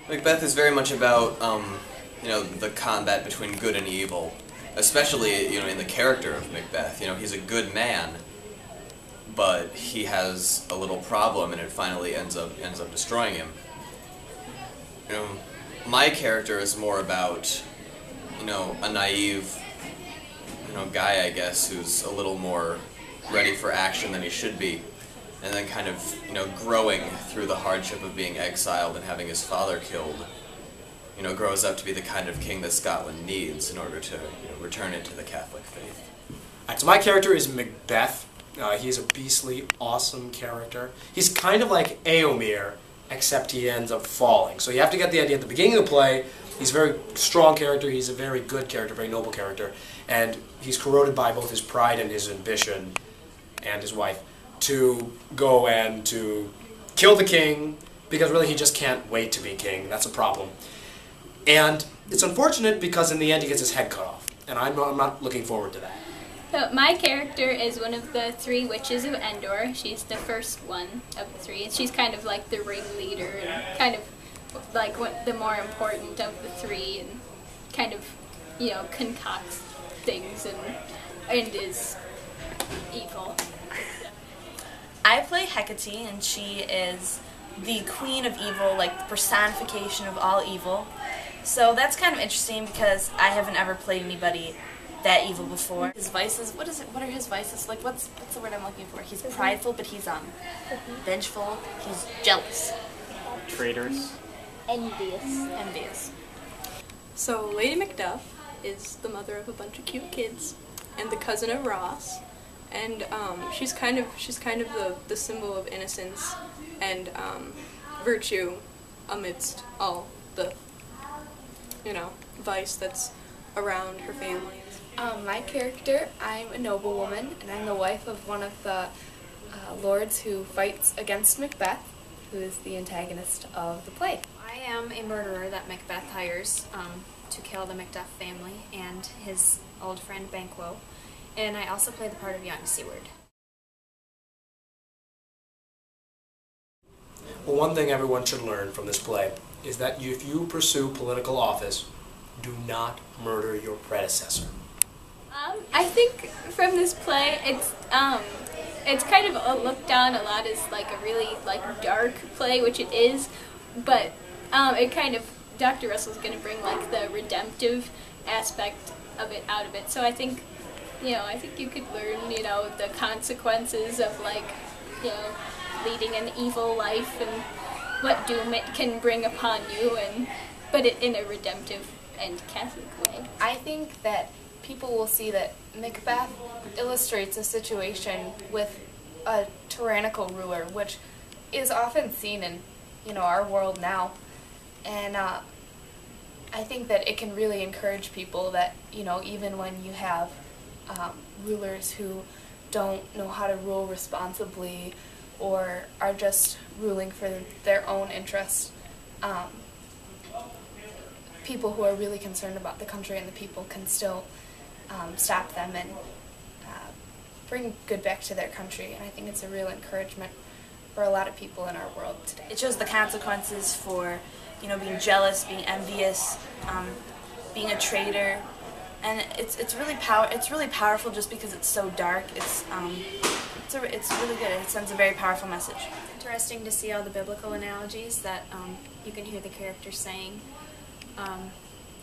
Macbeth is very much about, the combat between good and evil, especially, in the character of Macbeth. He's a good man, but he has a little problem, and it finally ends up destroying him. My character is more about, a naive, guy, I guess, who's a little more ready for action than he should be, and then kind of, growing through the hardship of being exiled and having his father killed, grows up to be the kind of king that Scotland needs in order to, return it to the Catholic faith. Alright, so my character is Macbeth. He's a beastly, awesome character. He's kind of like Eomer, except he ends up falling. So you have to get the idea at the beginning of the play. He's a very strong character, he's a very good character, very noble character, and he's corroded by both his pride and his ambition, and his wife, to go and to kill the king, because really he just can't wait to be king. That's a problem. And it's unfortunate because in the end he gets his head cut off, and I'm not looking forward to that. So my character is one of the 3 witches of Endor. She's the first one of the 3, and she's kind of like the ringleader and kind of like the more important of the 3, and kind of, concocts things and is evil. I play Hecate, and she is the queen of evil, like the personification of all evil. So that's kind of interesting because I haven't ever played anybody that evil before. His vices, what are his vices? Like, what's the word I'm looking for? He's prideful, but he's vengeful. He's jealous. Traitors. Envious. So Lady Macduff is the mother of a bunch of cute kids and the cousin of Ross, and she's kind of the symbol of innocence and virtue amidst all the vice that's around her family. My character, I'm a noblewoman, and I'm the wife of one of the lords who fights against Macbeth, who is the antagonist of the play. I am a murderer that Macbeth hires to kill the Macduff family and his old friend Banquo, and I also play the part of young Seward. Well, one thing everyone should learn from this play is that if you pursue political office, do not murder your predecessor. I think from this play, it's kind of looked down a lot as like a really dark play, which it is, but it kind of, Dr. Russell's going to bring like the redemptive aspect of it out of it. So I think, I think you could learn, the consequences of leading an evil life and what doom it can bring upon you, but it in a redemptive and Catholic way. I think that people will see that Macbeth illustrates a situation with a tyrannical ruler, which is often seen in our world now, and I think that it can really encourage people that even when you have rulers who don't know how to rule responsibly or are just ruling for their own interests, people who are really concerned about the country and the people can still stop them and bring good back to their country. And I think it's a real encouragement for a lot of people in our world today. It shows the consequences for, being jealous, being envious, being a traitor, and it's really powerful just because it's so dark. It's really good. It sends a very powerful message. It's interesting to see all the biblical analogies that you can hear the characters saying.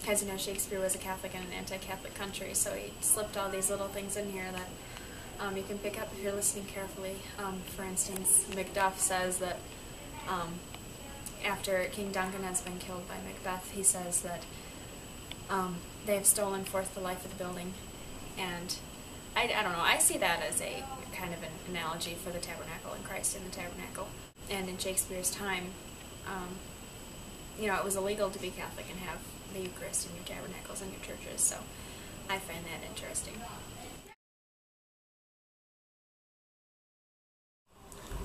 As Shakespeare was a Catholic in an anti-Catholic country, so he slipped all these little things in here that you can pick up if you're listening carefully. For instance, Macduff says that after King Duncan has been killed by Macbeth, he says that they have stolen forth the life of the building, and I don't know, I see that as a kind of an analogy for the tabernacle and Christ in the tabernacle. And in Shakespeare's time, it was illegal to be Catholic and have the Eucharist in your tabernacles and your churches, so I find that interesting.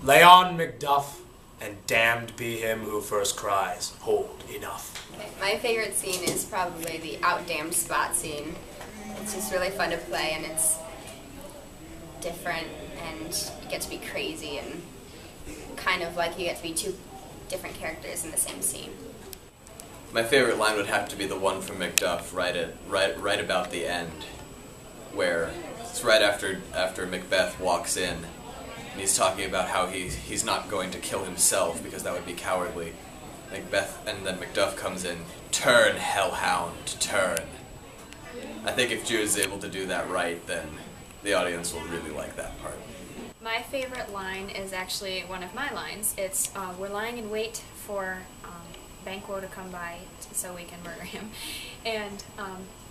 Lay on, Macduff, and damned be him who first cries, hold enough. Okay, my favorite scene is probably the outdamned spot scene. It's just really fun to play, and it's different, and you get to be crazy, and kind of like you get to be 2 different characters in the same scene. My favorite line would have to be the one from Macduff, right about the end, where it's right after Macbeth walks in, and he's talking about how he's not going to kill himself because that would be cowardly. And then Macduff comes in, "Turn, hellhound, turn." I think if Jude is able to do that right, then the audience will really like that part. My favorite line is actually one of my lines. It's, we're lying in wait for Banquo to come by so we can murder him. And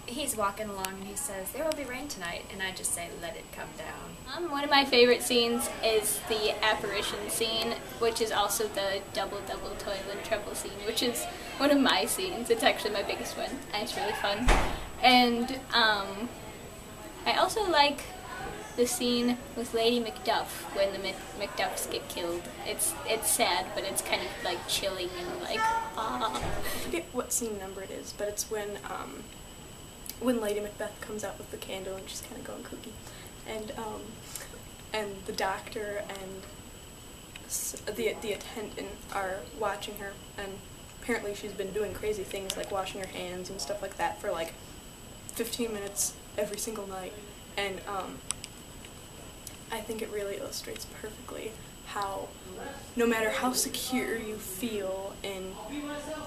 he's walking along and he says, "There will be rain tonight," and I just say, "Let it come down." One of my favorite scenes is the apparition scene, which is also the double toil and trouble scene, which is one of my scenes. It's actually my biggest one, and it's really fun. And I also like the scene with Lady Macduff when the Macduffs get killed. It's sad, but it's kind of like chilling and like ah. I forget what scene number it is, but it's when Lady Macbeth comes out with the candle and she's kind of going kooky, and the doctor and the attendant are watching her, and apparently she's been doing crazy things like washing her hands and stuff like that for like 15 minutes every single night, and I think it really illustrates perfectly how no matter how secure you feel in,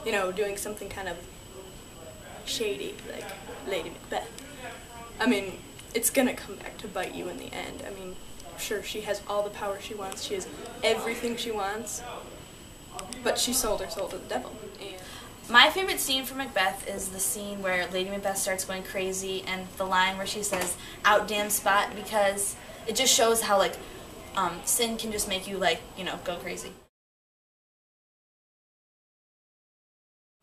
you know, doing something kind of shady like Lady Macbeth, I mean, it's gonna come back to bite you in the end. I mean, sure, she has all the power she wants, she has everything she wants, but she sold her soul to the devil. And My favorite scene from Macbeth is the scene where Lady Macbeth starts going crazy and the line where she says, "Out damn spot," because it just shows how, like, sin can just make you, like, you know, go crazy.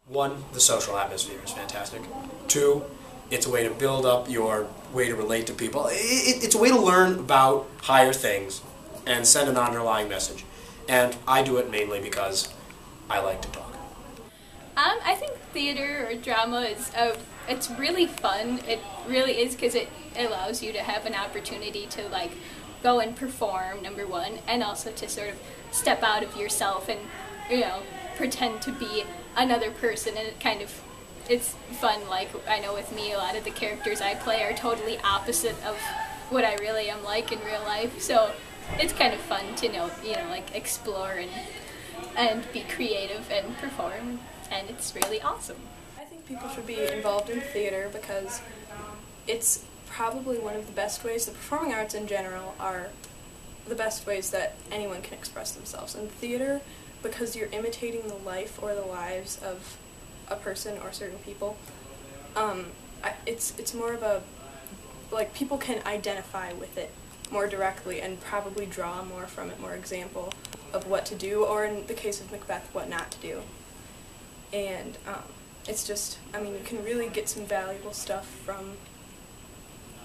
One, the social atmosphere is fantastic. Two, it's a way to build up your way to relate to people. It's a way to learn about higher things and send an underlying message. And I do it mainly because I like to talk. I think theater or drama is it's really fun. It really is, because it allows you to have an opportunity to like go and perform, number one, and also to sort of step out of yourself and, you know, pretend to be another person, and it's fun. Like, I know with me, a lot of the characters I play are totally opposite of what I really am like in real life, so it's kind of fun to know, like explore and be creative and perform, and it's really awesome. I think people should be involved in theater because it's probably one of the best ways. The performing arts in general are the best ways that anyone can express themselves. In theater, because you're imitating the life or the lives of a person or certain people, it's more of a, like, people can identify with it more directly and probably draw more from it, more example of what to do, or in the case of Macbeth, what not to do. And it's just, I mean, you can really get some valuable stuff from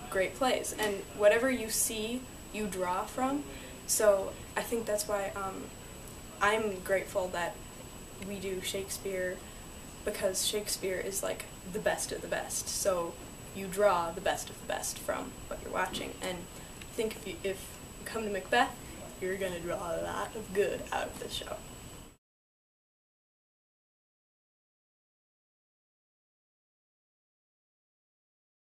great plays, and whatever you see, you draw from. So I think that's why I'm grateful that we do Shakespeare, because Shakespeare is like the best of the best. So you draw the best of the best from what you're watching, and I think if you come to Macbeth, you're going to draw a lot of good out of this show.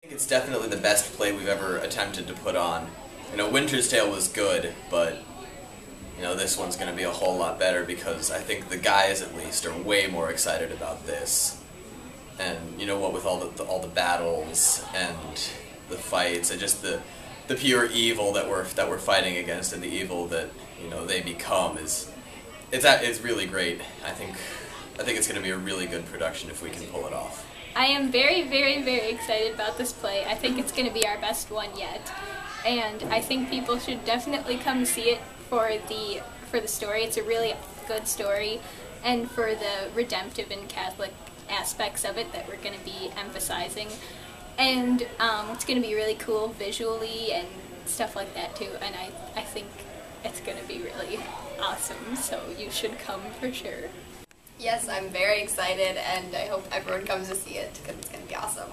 I think it's definitely the best play we've ever attempted to put on. Winter's Tale was good, but this one's going to be a whole lot better because I think the guys, at least, are way more excited about this. And with all the battles and the fights and just the pure evil that we're fighting against, and the evil that they become it's really great. I think it's going to be a really good production if we can pull it off. I am very, very, very excited about this play. I think it's going to be our best one yet, and I think people should definitely come see it for the story. It's a really good story, and for the redemptive and Catholic aspects of it that we're going to be emphasizing, and it's going to be really cool visually and stuff like that too, and I think it's going to be really awesome, so you should come for sure. Yes, I'm very excited, and I hope everyone comes to see it because it's going to be awesome.